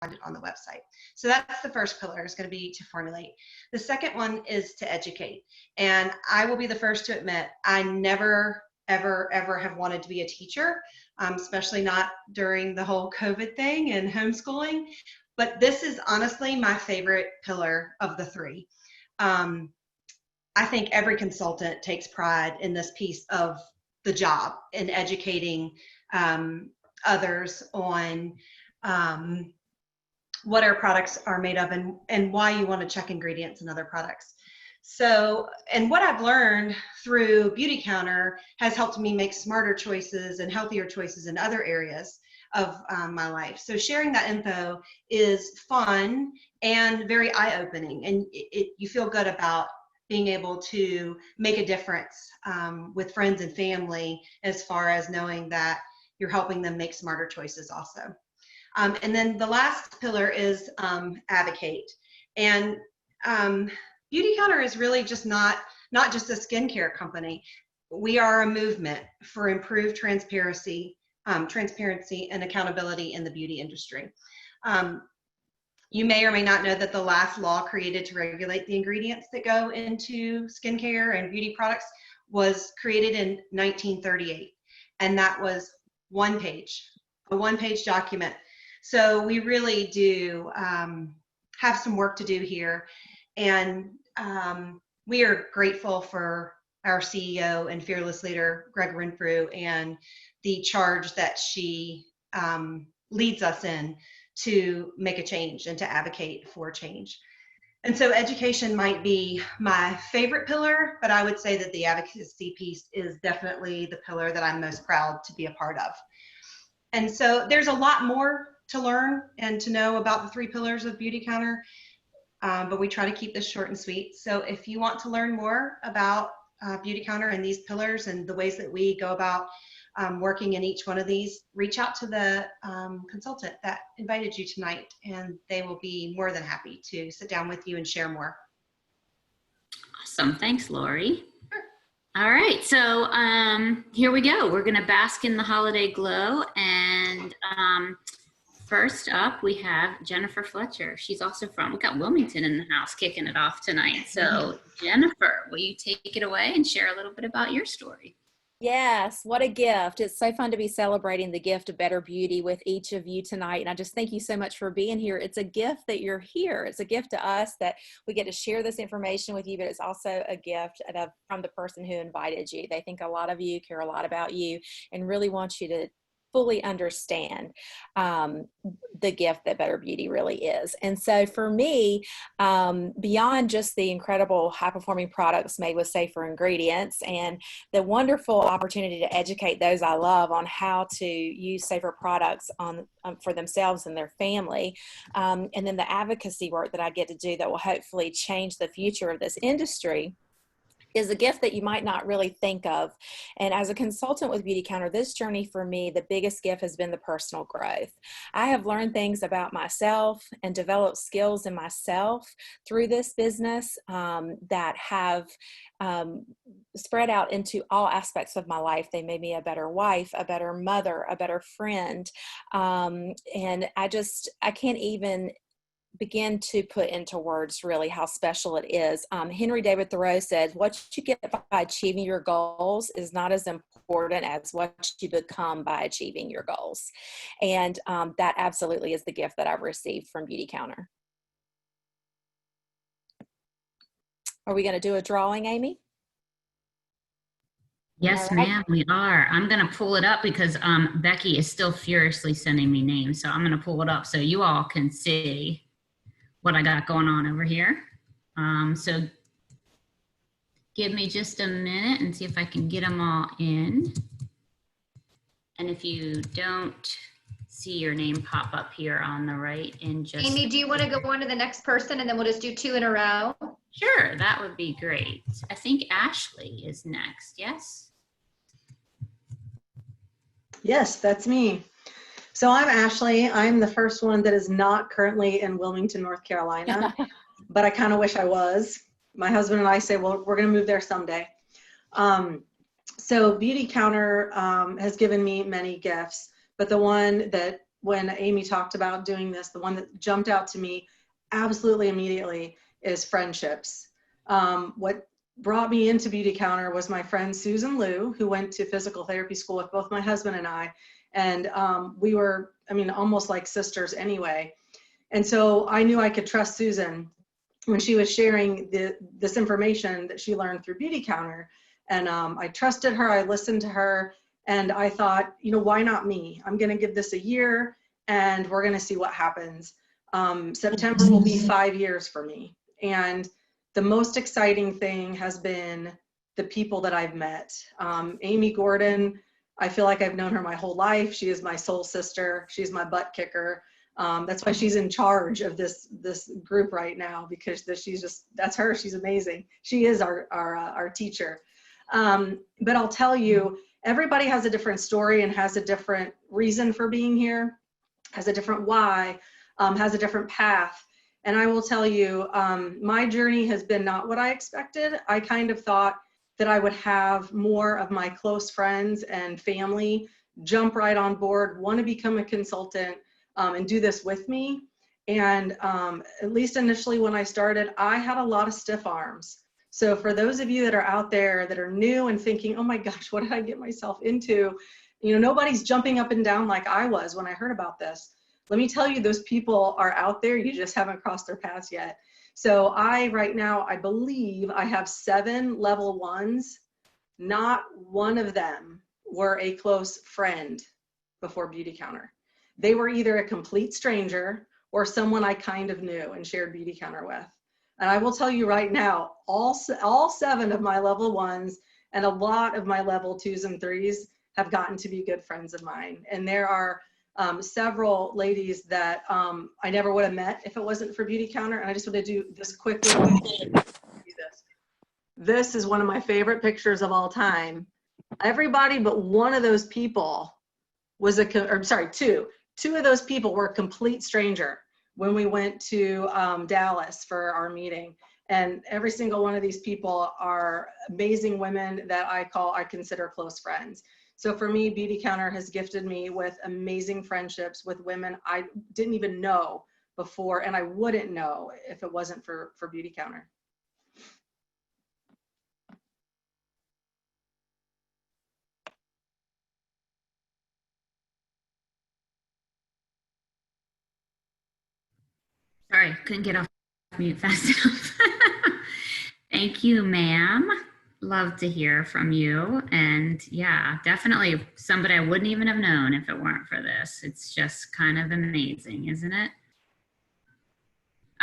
find it on the website. So that's the first pillar, is going to be to formulate. The second one is to educate. And I will be the first to admit, I never, ever, ever have wanted to be a teacher, especially not during the whole COVID thing and homeschooling. But this is honestly my favorite pillar of the three. I think every consultant takes pride in this piece of the job, in educating others on what our products are made of, and why you want to check ingredients in other products. So, and what I've learned through Beautycounter has helped me make smarter choices and healthier choices in other areas of my life. So sharing that info is fun and very eye-opening, and you feel good about being able to make a difference with friends and family, as far as knowing that you're helping them make smarter choices also. And then the last pillar is advocate. And Beautycounter is really just not just a skincare company. We are a movement for improved transparency and accountability in the beauty industry. You may or may not know that the last law created to regulate the ingredients that go into skincare and beauty products was created in 1938. And that was a one-page document. So we really do have some work to do here. And we are grateful for our CEO and fearless leader, Greg Renfrew, and the charge that she leads us in to make a change and to advocate for change. And so education might be my favorite pillar, but I would say that the advocacy piece is definitely the pillar that I'm most proud to be a part of. And so there's a lot more to learn and to know about the three pillars of Beautycounter, but we try to keep this short and sweet. So if you want to learn more about Beautycounter and these pillars and the ways that we go about working in each one of these, reach out to the consultant that invited you tonight, and they will be more than happy to sit down with you and share more. Awesome. Thanks, Lori. Sure. All right. So here we go. We're going to bask in the holiday glow. And first up, we have Jennifer Fletcher. She's also we got Wilmington in the house kicking it off tonight. So Jennifer, will you take it away and share a little bit about your story? Yes, what a gift. It's so fun to be celebrating the gift of better beauty with each of you tonight. And I just thank you so much for being here. It's a gift that you're here. It's a gift to us that we get to share this information with you, but it's also a gift from the person who invited you. They think a lot of you, care a lot about you, and really want you to fully understand the gift that better beauty really is. And so for me, beyond just the incredible high-performing products made with safer ingredients and the wonderful opportunity to educate those I love on how to use safer products for themselves and their family, and then the advocacy work that I get to do that will hopefully change the future of this industry, is a gift that you might not really think of. And as a consultant with Beautycounter, this journey for me, the biggest gift has been the personal growth. I have learned things about myself and developed skills in myself through this business that have spread out into all aspects of my life. They made me a better wife, a better mother, a better friend. And I can't even begin to put into words really how special it is. Henry David Thoreau said, what you get by achieving your goals is not as important as what you become by achieving your goals. And that absolutely is the gift that I've received from Beautycounter. Are we going to do a drawing, Amy? Yes, ma'am, we are. I'm going to pull it up because Becky is still furiously sending me names. So I'm going to pull it up so you all can see what I got going on over here. So give me just a minute and see if I can get them all in. And if you don't see your name pop up here on the right in just— Amy, do you want to go on to the next person and then we'll just do two in a row? Sure, that would be great. I think Ashley is next, yes? Yes, that's me. So I'm Ashley. I'm the first one that is not currently in Wilmington, North Carolina, but I kind of wish I was. My husband and I say, well, we're going to move there someday. So Beautycounter has given me many gifts, but the one that when Amy talked about doing this, the one that jumped out to me absolutely immediately is friendships. What brought me into Beautycounter was my friend Susan Liu, who went to physical therapy school with both my husband and I. And we were, I mean, almost like sisters anyway. And so I knew I could trust Susan when she was sharing this information that she learned through Beautycounter. And I trusted her, I listened to her, and I thought, you know, why not me? I'm gonna give this a year and we're gonna see what happens. September will be 5 years for me. And the most exciting thing has been the people that I've met. Amy Gordon, I feel like I've known her my whole life. She is my soul sister. She's my butt kicker. That's why she's in charge of this group right now, because that's her. She's amazing. She is our teacher. But I'll tell you, everybody has a different story and has a different reason for being here, has a different why, has a different path. And I will tell you, my journey has been not what I expected. I kind of thought that I would have more of my close friends and family jump right on board, want to become a consultant, and do this with me. And at least initially when I started, I had a lot of stiff arms. So for those of you that are out there that are new and thinking, oh my gosh, what did I get myself into? You know, nobody's jumping up and down like I was when I heard about this. Let me tell you, those people are out there. You just haven't crossed their paths yet. So right now, I believe I have 7 level 1s. Not one of them were a close friend before Beautycounter. They were either a complete stranger or someone I kind of knew and shared Beautycounter with. And I will tell you right now, all 7 of my level 1s and a lot of my level 2s and 3s have gotten to be good friends of mine. And there are several ladies that I never would have met if it wasn't for Beautycounter. And I just want to do this quickly. This is one of my favorite pictures of all time. Everybody but one of those people was two of those people were a complete stranger when we went to Dallas for our meeting. And every single one of these people are amazing women that I consider close friends. So for me, Beautycounter has gifted me with amazing friendships with women I didn't even know before, and I wouldn't know if it wasn't for Beautycounter. Sorry, couldn't get off mute fast enough. Thank you, ma'am. Love to hear from you. And yeah, definitely somebody I wouldn't even have known if it weren't for this. It's just kind of amazing, isn't it?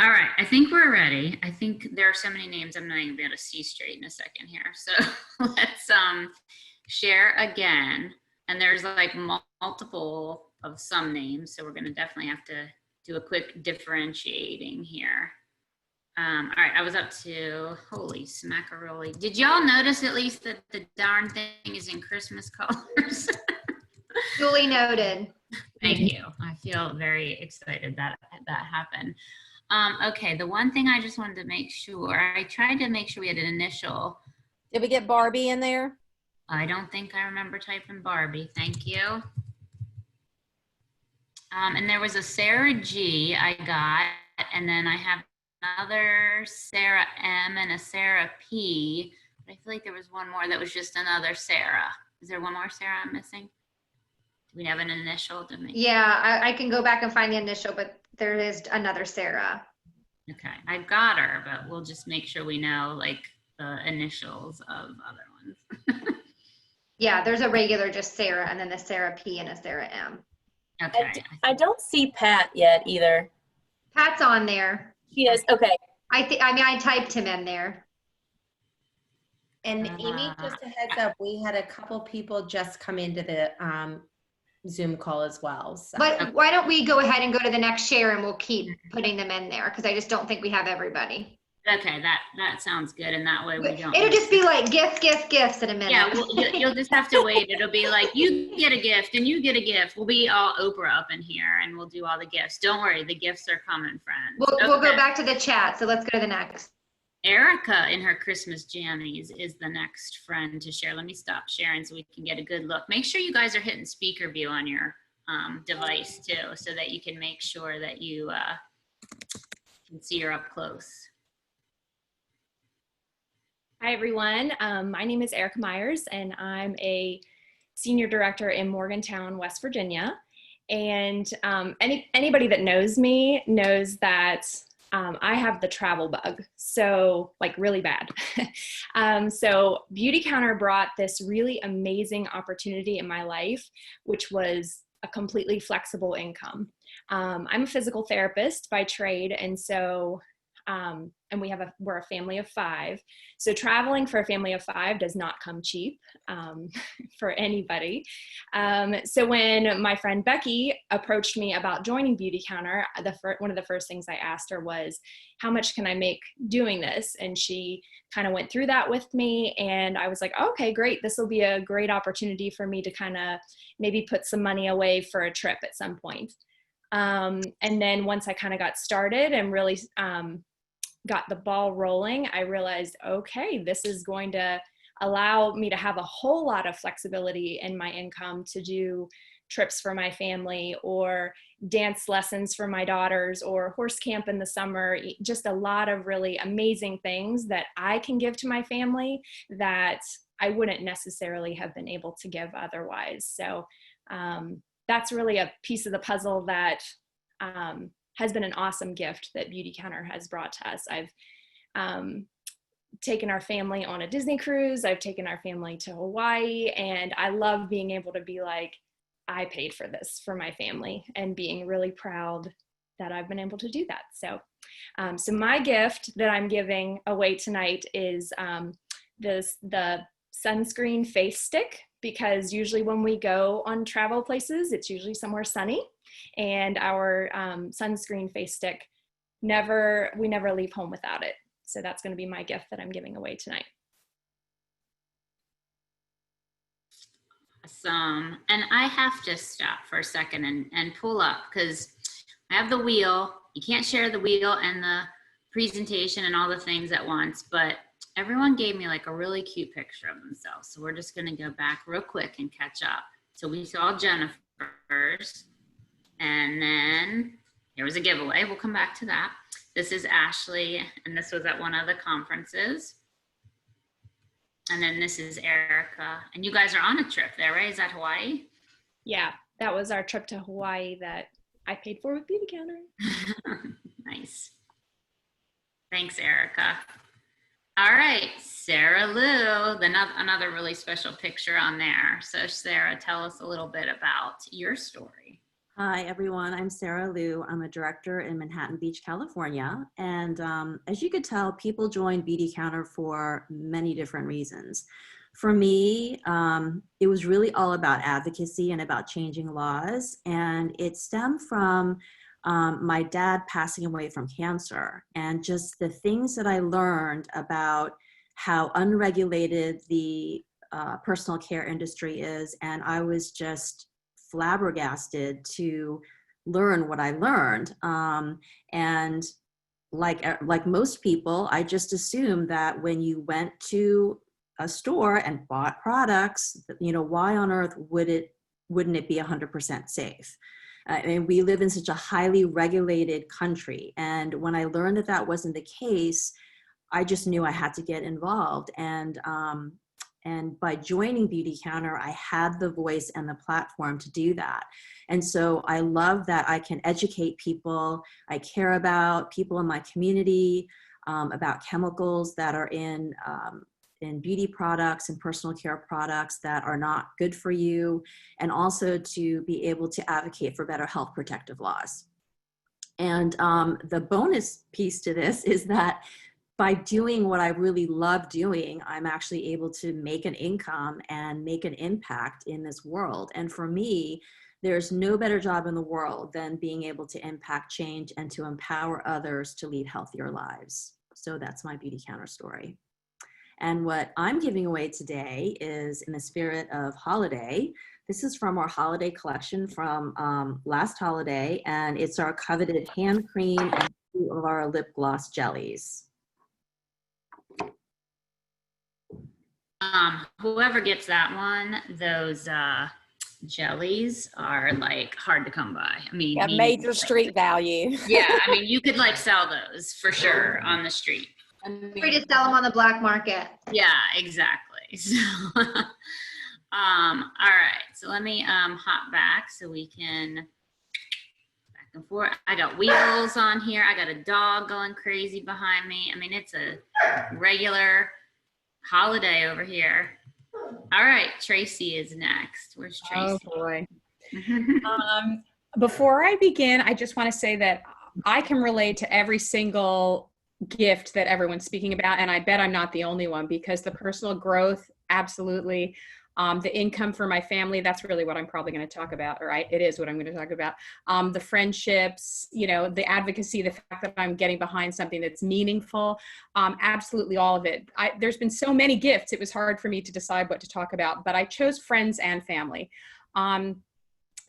All right, I think we're ready. I think there are so many names I'm not even gonna be able to see straight in a second here. So let's share again. And there's like multiple of some names. So we're gonna definitely have to do a quick differentiating here. All right, I was up to, holy smackaroli. Did y'all notice at least that the darn thing is in Christmas colors? Duly noted. Thank you. I feel very excited that that happened. Okay, the one thing I just wanted to make sure, I tried to make sure we had an initial. Did we get Barbie in there? I don't think I remember typing Barbie. Thank you. And there was a Sarah G I got, and then I have another Sarah M and a Sarah P. But I feel like there was one more that was just another Sarah. Is there one more Sarah I'm missing? Do we have an initial to make? Yeah, I can go back and find the initial, but there is another Sarah. Okay, I've got her, but we'll just make sure we know like the initials of other ones. Yeah, there's a regular just Sarah, and then the Sarah P and a Sarah M. Okay. I don't see Pat yet either. Pat's on there. She is, okay. I typed him in there. And Amy, just a heads up, we had a couple people just come into the Zoom call as well. So. But why don't we go ahead and go to the next share, and we'll keep putting them in there, because I just don't think we have everybody. Okay, that sounds good, and that way we don't. It'll just be like gifts in a minute. Yeah, well, you'll just have to wait. It'll be like you get a gift and you get a gift. We'll be all Oprah up in here, and we'll do all the gifts. Don't worry, the gifts are coming, friends. We'll go back to the chat. So let's go to the next. Erica in her Christmas jammies is the next friend to share. Let me stop sharing so we can get a good look. Make sure you guys are hitting speaker view on your device too, so that you can make sure that you can see her up close. Hi, everyone. My name is Erica Myers, and I'm a senior director in Morgantown, West Virginia. And anybody that knows me knows that I have the travel bug, so like really bad. So Beautycounter brought this really amazing opportunity in my life, which was a completely flexible income. I'm a physical therapist by trade, and so and we're a family of 5. So traveling for a family of 5 does not come cheap for anybody. So when my friend Becky approached me about joining Beautycounter, one of the first things I asked her was, how much can I make doing this? And she kind of went through that with me, and I was like, okay, great. This will be a great opportunity for me to kind of maybe put some money away for a trip at some point. And then once I kind of got started and really got the ball rolling, I realized, okay, this is going to allow me to have a whole lot of flexibility in my income to do trips for my family, or dance lessons for my daughters, or horse camp in the summer. Just a lot of really amazing things that I can give to my family that I wouldn't necessarily have been able to give otherwise. So that's really a piece of the puzzle that has been an awesome gift that Beautycounter has brought to us. I've taken our family on a Disney cruise. I've taken our family to Hawaii, and I love being able to be like, I paid for this for my family, and being really proud that I've been able to do that. So, so my gift that I'm giving away tonight is the sunscreen face stick, because usually when we go on travel places, it's usually somewhere sunny, and our sunscreen face stick, we never leave home without it. So that's going to be my gift that I'm giving away tonight. Awesome. And I have to stop for a second and pull up, because I have the wheel. You can't share the wheel and the presentation and all the things at once, but everyone gave me like a really cute picture of themselves. So we're just going to go back real quick and catch up. So we saw Jennifer's, and then there was a giveaway. We'll come back to that. This is Ashley, and this was at one of the conferences. And then this is Erica. And you guys are on a trip there, right? Is that Hawaii? Yeah, that was our trip to Hawaii that I paid for with Beautycounter. Nice. Thanks, Erica. All right, Sarah Lou, another really special picture on there. So Sarah, tell us a little bit about your story. Hi, everyone. I'm Sarah Lou. I'm a director in Manhattan Beach, California. And as you could tell, people join Beautycounter for many different reasons. For me, it was really all about advocacy and about changing laws. And it stemmed from my dad passing away from cancer, and just the things that I learned about how unregulated the personal care industry is. And I was just flabbergasted to learn what I learned. And like most people, I just assumed that when you went to a store and bought products, you know, why on earth wouldn't it be 100% safe? And we live in such a highly regulated country. And when I learned that that wasn't the case, I just knew I had to get involved. And by joining Beautycounter, I had the voice and the platform to do that. And so I love that I can educate people. I care about people in my community, about chemicals that are in beauty products and personal care products that are not good for you, and also to be able to advocate for better health protective laws. And the bonus piece to this is that by doing what I really love doing, I'm actually able to make an income and make an impact in this world. And for me, there's no better job in the world than being able to impact change and to empower others to lead healthier lives. So that's my Beautycounter story. And what I'm giving away today is in the spirit of holiday. This is from our holiday collection from last holiday, and it's our coveted hand cream and 2 of our lip gloss jellies. Whoever gets that one, those jellies are like hard to come by. I mean, Yeah, meaning, major street value. yeah, I mean, you could like sell those for sure on the street. Free to sell them on the black market. Yeah, exactly. So, all right. So let me hop back so we can back and forth. I got wheels on here. I got a dog going crazy behind me. I mean, it's a regular holiday over here. All right, Tracy is next. Where's Tracy? Oh boy. Before I begin, I just want to say that I can relate to every single gift that everyone's speaking about, and I bet I'm not the only one, because the personal growth, absolutely. The income for my family, that's really what I'm probably going to talk about, right? It is what I'm going to talk about. The friendships, you know, the advocacy, the fact that I'm getting behind something that's meaningful, absolutely all of it. There's been so many gifts, it was hard for me to decide what to talk about, but I chose friends and family.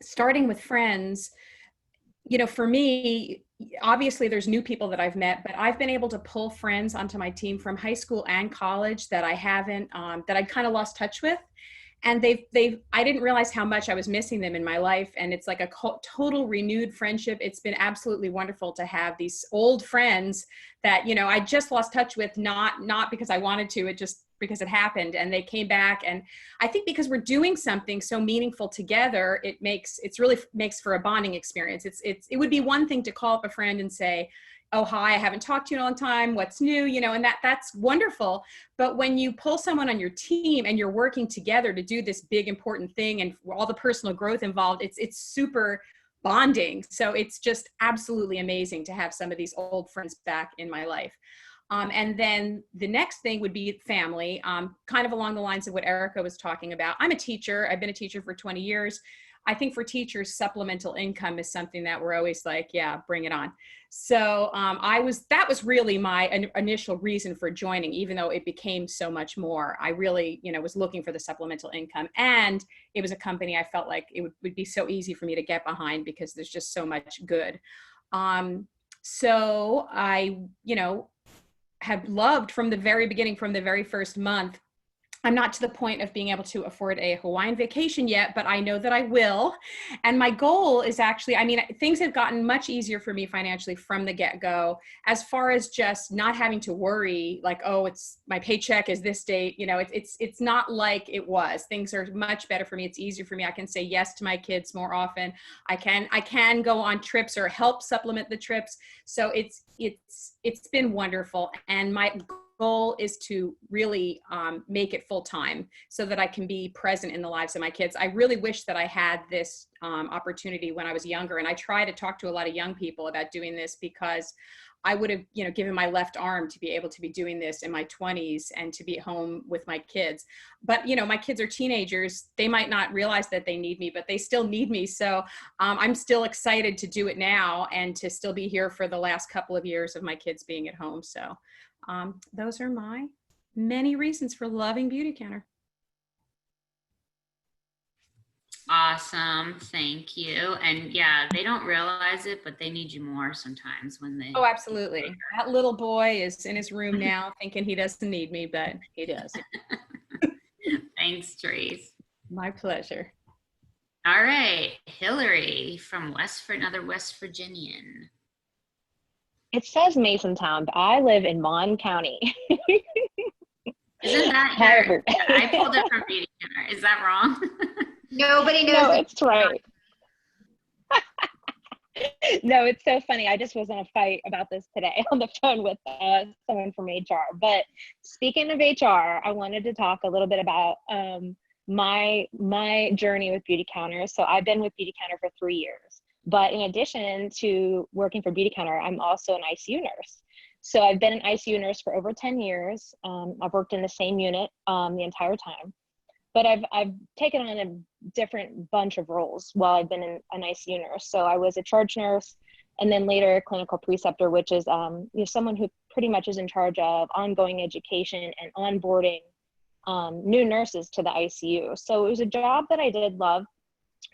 Starting with friends, you know, for me, obviously there's new people that I've met, but I've been able to pull friends onto my team from high school and college that I haven't, that I kind of lost touch with. And I didn't realize how much I was missing them in my life. And it's like a total renewed friendship. It's been absolutely wonderful to have these old friends that, you know, I just lost touch with, not because I wanted to, it just because it happened, and they came back. And I think because we're doing something so meaningful together, it really makes for a bonding experience. It would be one thing to call up a friend and say, oh, hi, I haven't talked to you in a long time. What's new? You know, and that's wonderful. But when you pull someone on your team and you're working together to do this big, important thing, and all the personal growth involved, it's super bonding. So it's just absolutely amazing to have some of these old friends back in my life. And then the next thing would be family, kind of along the lines of what Erica was talking about. I'm a teacher. I've been a teacher for 20 years. I think for teachers, supplemental income is something that we're always like, yeah, bring it on. So that was really my initial reason for joining, even though it became so much more. I really, you know, was looking for the supplemental income, and it was a company I felt like it would be so easy for me to get behind because there's just so much good. So I, you know, have loved from the very beginning, from the very first month. I'm not to the point of being able to afford a Hawaiian vacation yet, but I know that I will. And my goal is actually, I mean, things have gotten much easier for me financially from the get-go, as far as just not having to worry like, oh, it's my paycheck is this date. You know, it's not like it was. Things are much better for me. It's easier for me. I can say yes to my kids more often. I can go on trips or help supplement the trips. So it's been wonderful. And my goal is to really make it full time so that I can be present in the lives of my kids. I really wish that I had this opportunity when I was younger. And I try to talk to a lot of young people about doing this, because I would have, you know, given my left arm to be able to be doing this in my 20s and to be at home with my kids. But, you know, my kids are teenagers. They might not realize that they need me, but they still need me. So I'm still excited to do it now and to still be here for the last couple of years of my kids being at home. So those are my many reasons for loving Beautycounter. Awesome. Thank you. And yeah, they don't realize it, but they need you more sometimes when they. Oh, absolutely. That little boy is in his room now thinking he doesn't need me, but he does. Thanks, Trace. My pleasure. All right. Hillary from another West Virginian. It says Masontown, but I live in Mon County. Isn't that here? I pulled it from Beautycounter. Is that wrong? Nobody knows. No, it's right. No, it's so funny. I just was in a fight about this today on the phone with someone from HR. But speaking of HR, I wanted to talk a little bit about my journey with Beautycounter. So I've been with Beautycounter for 3 years. But in addition to working for Beautycounter, I'm also an ICU nurse. So I've been an ICU nurse for over 10 years. I've worked in the same unit the entire time. But I've taken on a different bunch of roles while I've been an ICU nurse. So I was a charge nurse, and then later a clinical preceptor, which is someone who pretty much is in charge of ongoing education and onboarding new nurses to the ICU. So it was a job that I did love.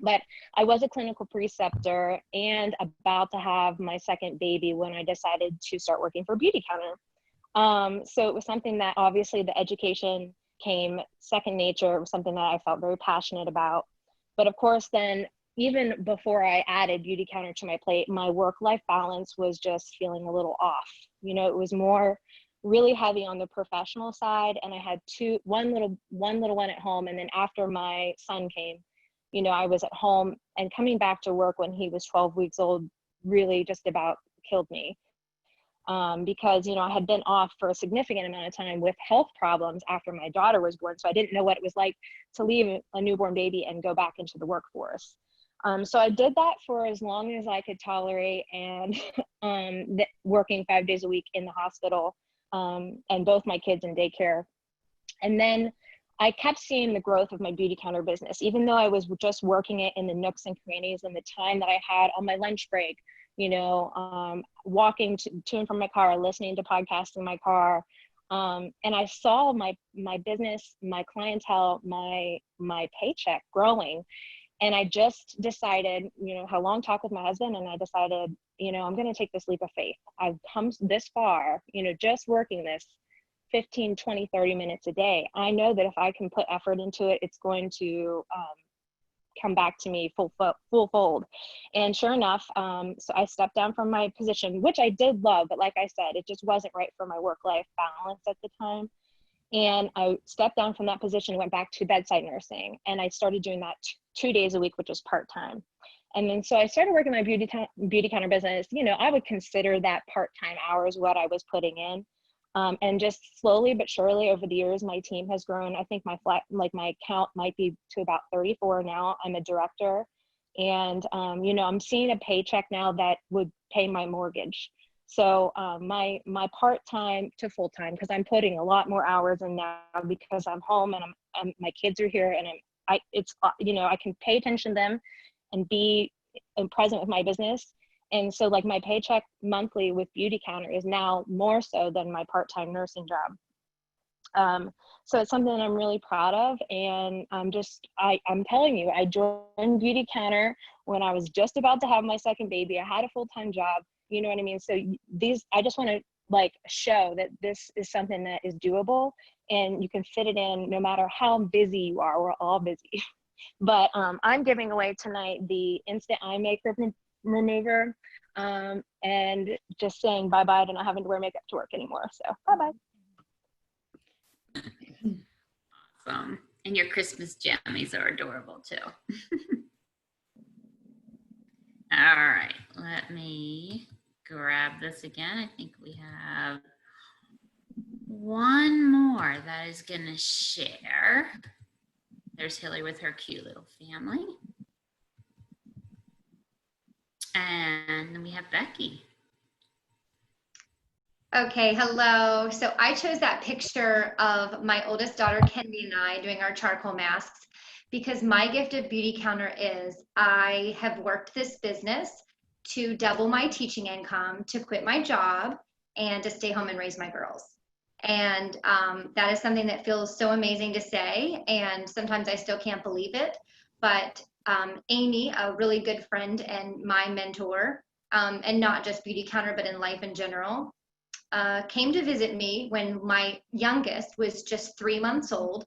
But I was a clinical preceptor and about to have my second baby when I decided to start working for Beautycounter. So it was something that obviously the education came second nature. It was something that I felt very passionate about. But of course, then even before I added Beautycounter to my plate, my work-life balance was just feeling a little off. You know, it was more really heavy on the professional side, and I had one little one at home, and then after my son came, you know, I was at home, and coming back to work when he was 12 weeks old really just about killed me. Because, you know, I had been off for a significant amount of time with health problems after my daughter was born. So I didn't know what it was like to leave a newborn baby and go back into the workforce. So I did that for as long as I could tolerate, and working 5 days a week in the hospital, and both my kids in daycare. And then I kept seeing the growth of my Beautycounter business, even though I was just working it in the nooks and crannies and the time that I had on my lunch break, you know, walking to and from my car, listening to podcasts in my car. And I saw my business, my clientele, my paycheck growing. And I just decided, you know, had a long talk with my husband, and I decided, you know, I'm going to take this leap of faith. I've come this far, you know, just working this 15, 20, 30 minutes a day. I know that if I can put effort into it, it's going to come back to me full fold. And sure enough, so I stepped down from my position, which I did love, but like I said, it just wasn't right for my work-life balance at the time. And I stepped down from that position, went back to bedside nursing, and I started doing that 2 days a week, which was part-time. And then so I started working my Beautycounter business. You know, I would consider that part-time hours what I was putting in. And just slowly but surely over the years, my team has grown. I think my count might be to about 34 now. I'm a director, and you know, I'm seeing a paycheck now that would pay my mortgage. So my part-time to full-time, because I'm putting a lot more hours in now because I'm home and my kids are here, and it's you know, I can pay attention to them and be present with my business. And so like my paycheck monthly with Beautycounter is now more so than my part-time nursing job. So it's something that I'm really proud of. And I'm telling you, I joined Beautycounter when I was just about to have my second baby. I had a full-time job, you know what I mean? So I just want to like show that this is something that is doable, and you can fit it in no matter how busy you are. We're all busy. But I'm giving away tonight the instant eye makeup remover, and just saying bye-bye to not having to wear makeup to work anymore. So bye-bye. Awesome. And your Christmas jammies are adorable too. All right, let me grab this again. I think we have one more that is gonna share. There's Hilly with her cute little family. And then we have Becky. Okay, hello. So I chose that picture of my oldest daughter, Kendi, and I doing our charcoal masks because my gift of Beautycounter is I have worked this business to double my teaching income, to quit my job, and to stay home and raise my girls. And that is something that feels so amazing to say, and sometimes I still can't believe it. But Amy, a really good friend and my mentor, and not just Beautycounter, but in life in general, came to visit me when my youngest was just 3 months old.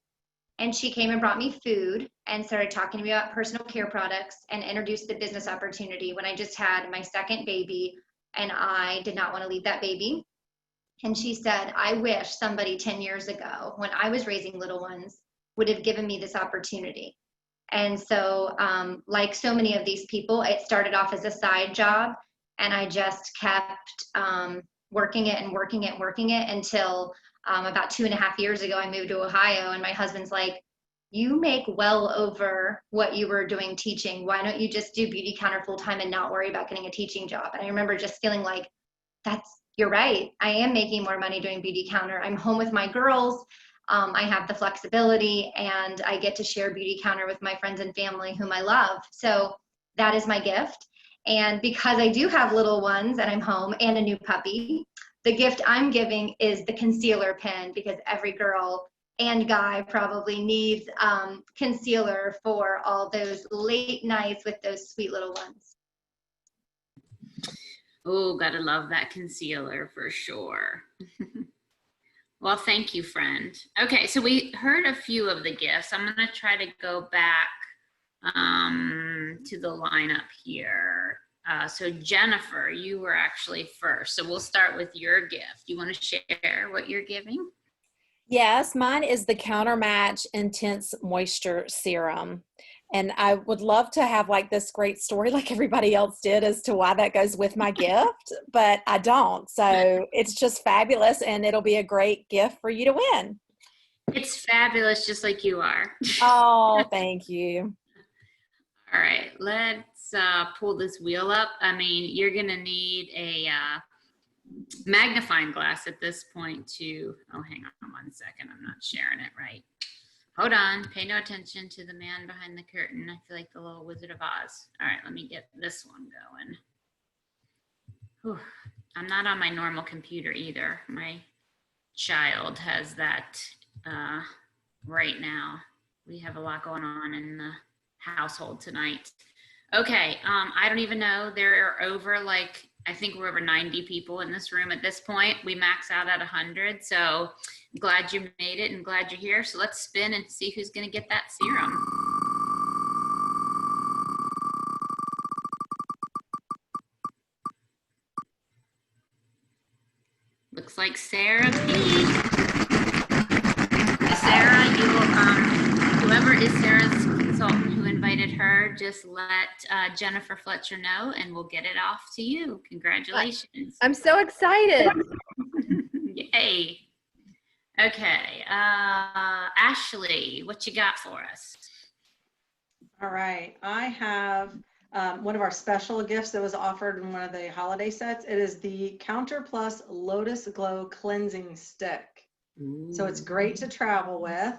And she came and brought me food and started talking to me about personal care products and introduced the business opportunity when I just had my second baby and I did not want to leave that baby. And she said, I wish somebody 10 years ago when I was raising little ones would have given me this opportunity. And so like so many of these people, it started off as a side job, and I just kept working it until about 2.5 years ago, I moved to Ohio, and my husband's like, you make well over what you were doing teaching. Why don't you just do Beautycounter full time and not worry about getting a teaching job? And I remember just feeling like, you're right. I am making more money doing Beautycounter. I'm home with my girls. I have the flexibility, and I get to share Beautycounter with my friends and family whom I love. So that is my gift. And because I do have little ones and I'm home and a new puppy, the gift I'm giving is the concealer pen, because every girl and guy probably needs concealer for all those late nights with those sweet little ones. Oh, gotta love that concealer for sure. Well, thank you, friend. Okay, so we heard a few of the gifts. I'm gonna try to go back to the lineup here. So Jennifer, you were actually first. So we'll start with your gift. You want to share what you're giving? Yes, mine is the Countermatch Intense Moisture Serum. And I would love to have like this great story like everybody else did as to why that goes with my gift, but I don't. So it's just fabulous, and it'll be a great gift for you to win. It's fabulous, just like you are. Oh, thank you. All right, let's pull this wheel up. I mean, you're gonna need a magnifying glass at this point to, oh, hang on 1 second, I'm not sharing it right. Hold on, pay no attention to the man behind the curtain. I feel like the little Wizard of Oz. All right, let me get this one going. Whew. I'm not on my normal computer either. My child has that right now. We have a lot going on in the household tonight. Okay, I don't even know. There are over like, I think we're over 90 people in this room at this point. We max out at 100. So I'm glad you made it and glad you're here. So let's spin and see who's gonna get that serum. Looks like Sarah P. Sarah, you will, whoever is Sarah's consultant who invited her, just let Jennifer Fletcher know and we'll get it off to you. Congratulations. I'm so excited. Yay. Okay, Ashley, what you got for us? All right, I have one of our special gifts that was offered in one of the holiday sets. It is the Counter Plus Lotus Glow Cleansing Stick. Ooh. So it's great to travel with.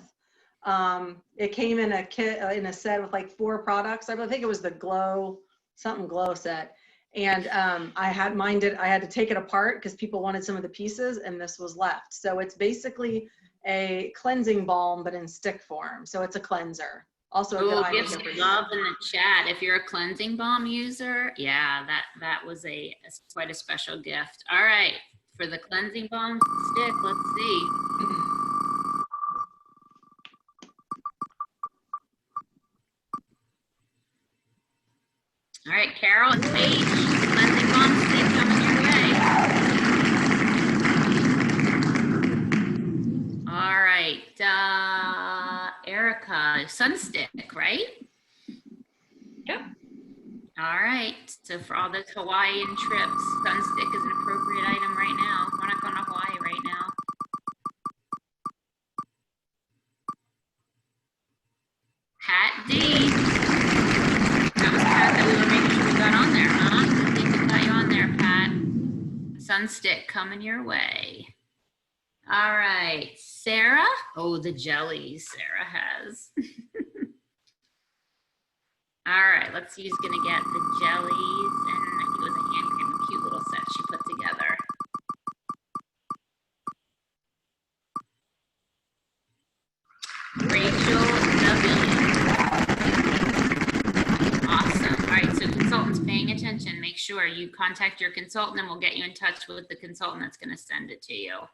It came in a kit, in a set with like 4 products. I think it was the glow, something glow set. And I had to take it apart because people wanted some of the pieces and this was left. So it's basically a cleansing balm, but in stick form. So it's a cleanser. Also a good give some love in the chat. If you're a cleansing balm user, yeah, that was quite a special gift. All right, for the cleansing balm stick, let's see. All right, Carol and Paige, cleansing balm stick coming your way. All right, Erica, sun stick, right? Yep. All right, so for all those Hawaiian trips, sun stick is an appropriate item right now. We're not going to Hawaii right now. Pat D. That was Pat that we were making sure we got on there, huh? I think we got you on there, Pat. Sunstick coming your way. All right, Sarah. Oh, the jellies Sarah has. All right, let's see who's gonna get the jellies. And I think it was a hand cream, a cute little set she put together. Rachel Navillion. Awesome. All right, so consultants paying attention. Make sure you contact your consultant and we'll get you in touch with the consultant that's going to send it to you.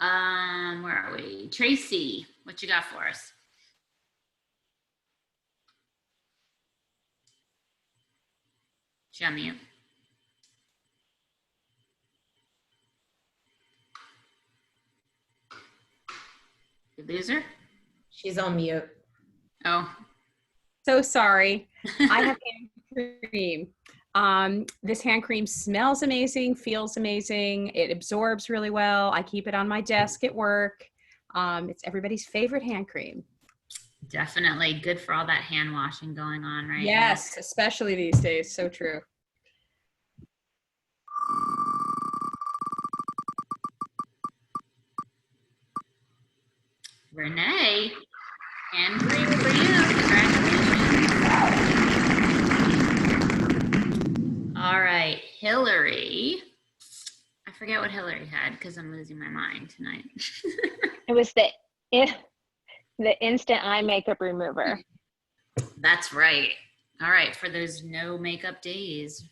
Where are we? Tracy, what you got for us? She on mute. You lose her? She's on mute. Oh. So sorry. I have hand cream. This hand cream smells amazing, feels amazing. It absorbs really well. I keep it on my desk at work. It's everybody's favorite hand cream. Definitely good for all that hand washing going on right Yes, especially these days. So true. Renee, hand cream for you. Congratulations. All right, Hillary. I forget what Hillary had because I'm losing my mind tonight. It was the instant eye makeup remover. That's right. All right, for those no makeup days.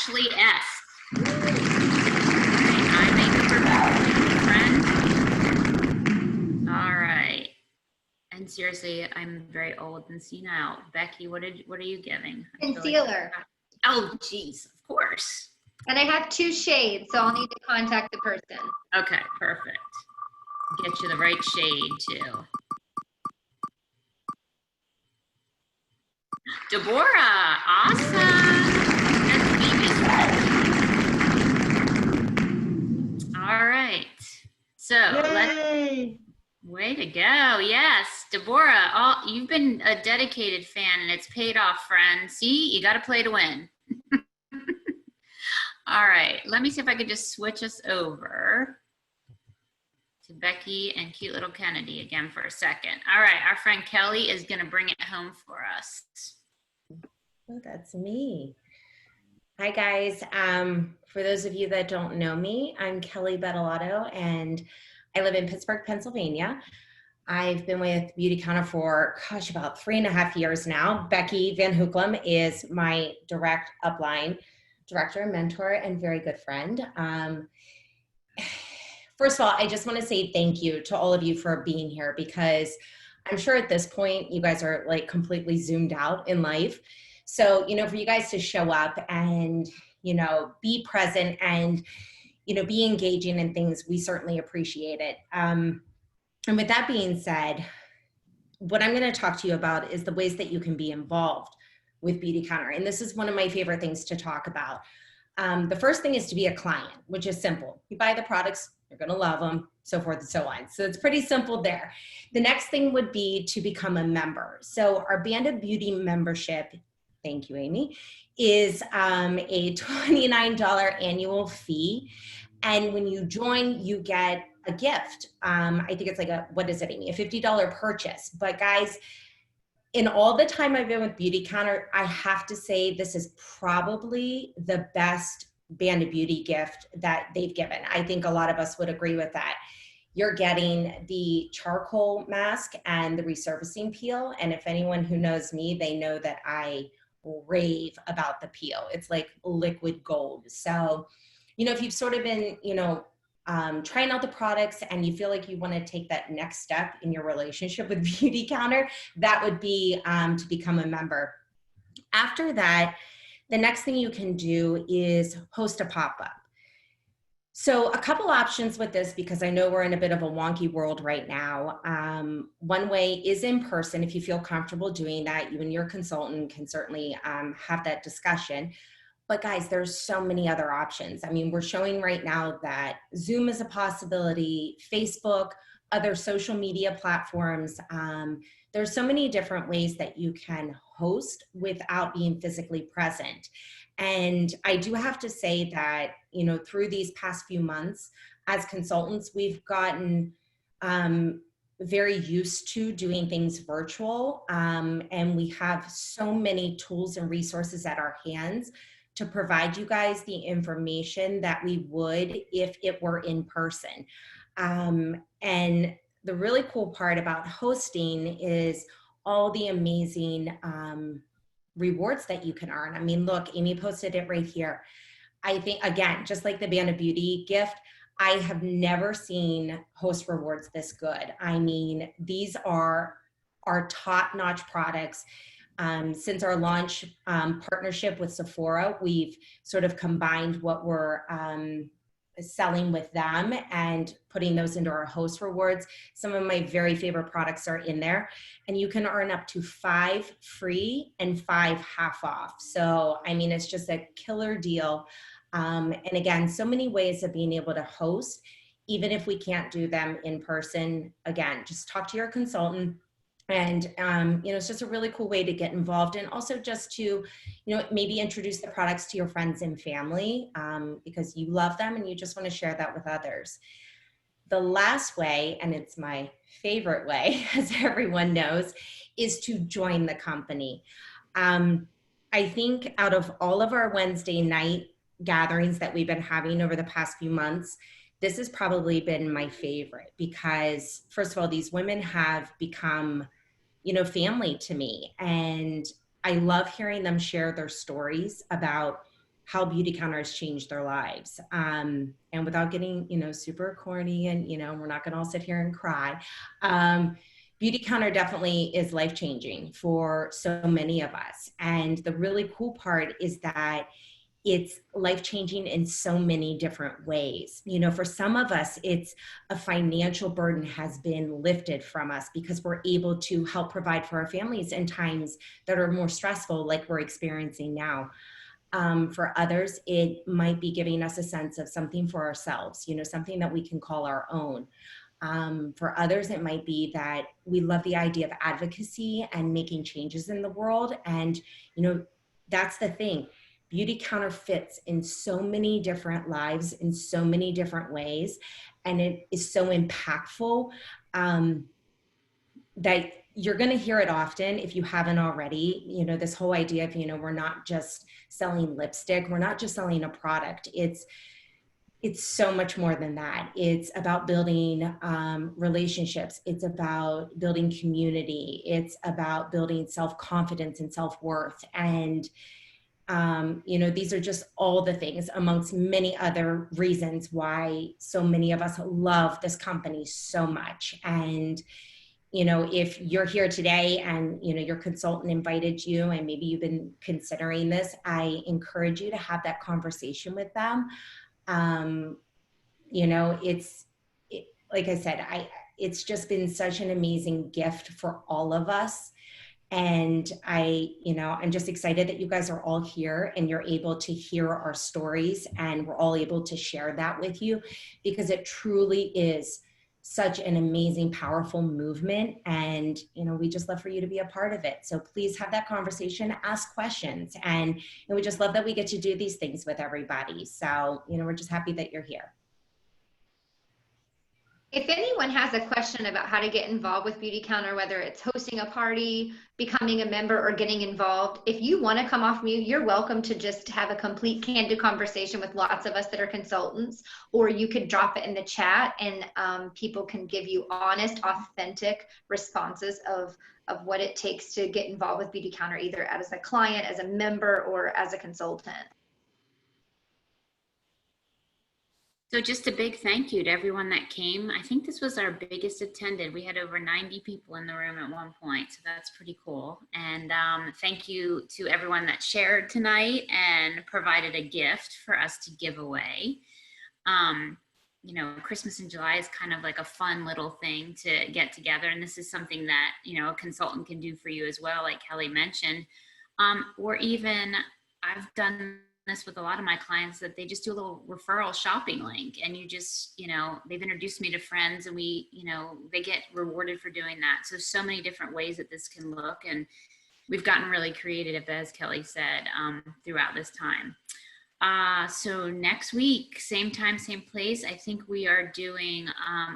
Ashley S. Eye makeup friend. All right. And seriously, I'm very old and senile. Becky, what are you giving? Concealer. Oh, geez, of course. And I have 2 shades, so I'll need to contact the person. Okay, perfect. Get you the right shade too. Deborah, awesome. That's Phoebe's friend. All right. So way to go. Yes, Deborah, you've been a dedicated fan and it's paid off, friend. See, you got to play to win. All right, let me see if I could just switch us over to Becky and cute little Kennedy again for a second. All right, our friend Kelly is gonna bring it home for us. Oh, that's me. Hi guys. For those of you that don't know me, I'm Kelly Bettolato and I live in Pittsburgh, Pennsylvania. I've been with Beautycounter for, about 3.5 years now. Becky Van Hoeklem is my direct upline director and mentor and very good friend. First of all, I just want to say thank you to all of you for being here because I'm sure at this point you guys are like completely zoomed out in life. So, for you guys to show up and, be present and, be engaging in things, we certainly appreciate it. And with that being said, what I'm going to talk to you about is the ways that you can be involved with Beautycounter. And this is one of my favorite things to talk about. The first thing is to be a client, which is simple. You buy the products, you're going to love them, so forth and so on. So it's pretty simple there. The next thing would be to become a member. So our Band of Beauty membership, thank you, Amy, is a $29 annual fee. And when you join, you get a gift. I think it's like what is it, Amy? A $50 purchase. But guys, in all the time I've been with Beautycounter, I have to say this is probably the best Band of Beauty gift that they've given. I think a lot of us would agree with that. You're getting the charcoal mask and the resurfacing peel. And if anyone who knows me, they know that I rave about the peel. It's like liquid gold. So, if you've sort of been, trying out the products and you feel like you want to take that next step in your relationship with Beautycounter, that would be to become a member. After that, the next thing you can do is host a pop-up. So a couple options with this, because I know we're in a bit of a wonky world right now. One way is in person. If you feel comfortable doing that, you and your consultant can certainly have that discussion. But guys, there's so many other options. I mean, we're showing right now that Zoom is a possibility, Facebook, other social media platforms. There's so many different ways that you can host without being physically present. And I do have to say that, through these past few months as consultants, we've gotten very used to doing things virtual. And we have so many tools and resources at our hands to provide you guys the information that we would if it were in person. And the really cool part about hosting is all the amazing rewards that you can earn. I mean, look, Amy posted it right here. I think, again, just like the Band of Beauty gift, I have never seen host rewards this good. I mean, these are our top-notch products. Since our launch partnership with Sephora, we've sort of combined what we're selling with them and putting those into our host rewards. Some of my very favorite products are in there, and you can earn up to 5 free and 5 half off. So, I mean, it's just a killer deal. And again, so many ways of being able to host, even if we can't do them in person. Again, just talk to your consultant. And, it's just a really cool way to get involved, and also just to, maybe introduce the products to your friends and family because you love them and you just want to share that with others. The last way, and it's my favorite way, as everyone knows, is to join the company. I think out of all of our Wednesday night gatherings that we've been having over the past few months, this has probably been my favorite because, first of all, these women have become, family to me. And I love hearing them share their stories about how Beautycounter has changed their lives. And without getting, super corny and, we're not gonna all sit here and cry. Beautycounter definitely is life-changing for so many of us. And the really cool part is that it's life-changing in so many different ways. For some of us, it's a financial burden has been lifted from us because we're able to help provide for our families in times that are more stressful, like we're experiencing now. For others, it might be giving us a sense of something for ourselves, something that we can call our own. For others, it might be that we love the idea of advocacy and making changes in the world. And, that's the thing. Beautycounter fits in so many different lives in so many different ways. And it is so impactful that you're going to hear it often if you haven't already. This whole idea of, we're not just selling lipstick. We're not just selling a product. It's so much more than that. It's about building relationships. It's about building community. It's about building self-confidence and self-worth. And, these are just all the things amongst many other reasons why so many of us love this company so much. And, if you're here today and, your consultant invited you and maybe you've been considering this, I encourage you to have that conversation with them. Like I said, it's just been such an amazing gift for all of us. And I'm just excited that you guys are all here and you're able to hear our stories and we're all able to share that with you, because it truly is such an amazing, powerful movement. And, we just love for you to be a part of it. So please have that conversation, ask questions. And we just love that we get to do these things with everybody. So, we're just happy that you're here. If anyone has a question about how to get involved with Beautycounter, whether it's hosting a party, becoming a member, or getting involved, if you want to come off mute, you're welcome to just have a complete candid conversation with lots of us that are consultants, or you could drop it in the chat and people can give you honest, authentic responses of what it takes to get involved with Beautycounter, either as a client, as a member, or as a consultant. So just a big thank you to everyone that came. I think this was our biggest attended. We had over 90 people in the room at one point, so that's pretty cool. And thank you to everyone that shared tonight and provided a gift for us to give away. Christmas in July is kind of like a fun little thing to get together, and this is something that, a consultant can do for you as well, like Kelly mentioned. Or even I've done this with a lot of my clients, that they just do a little referral shopping link, and you just, they've introduced me to friends, and we, they get rewarded for doing that. So many different ways that this can look, and we've gotten really creative, as Kelly said, throughout this time. So next week, same time, same place, I think we are doing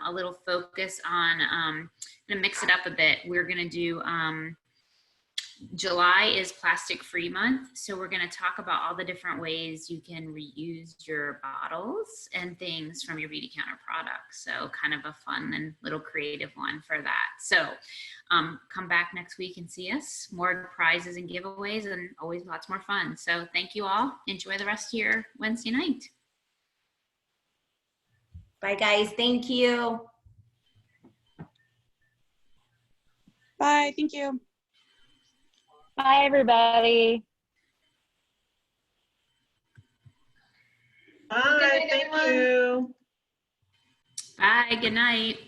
a little focus on, I'm gonna mix it up a bit. We're gonna do, July is Plastic Free Month, so we're going to talk about all the different ways you can reuse your bottles and things from your Beautycounter products. So kind of a fun and little creative one for that. So come back next week and see us. More prizes and giveaways, and always lots more fun. So thank you all. Enjoy the rest of your Wednesday night. Bye, guys. Thank you. Bye. Thank you. Bye, everybody. Bye. Thank you. Bye. Good night.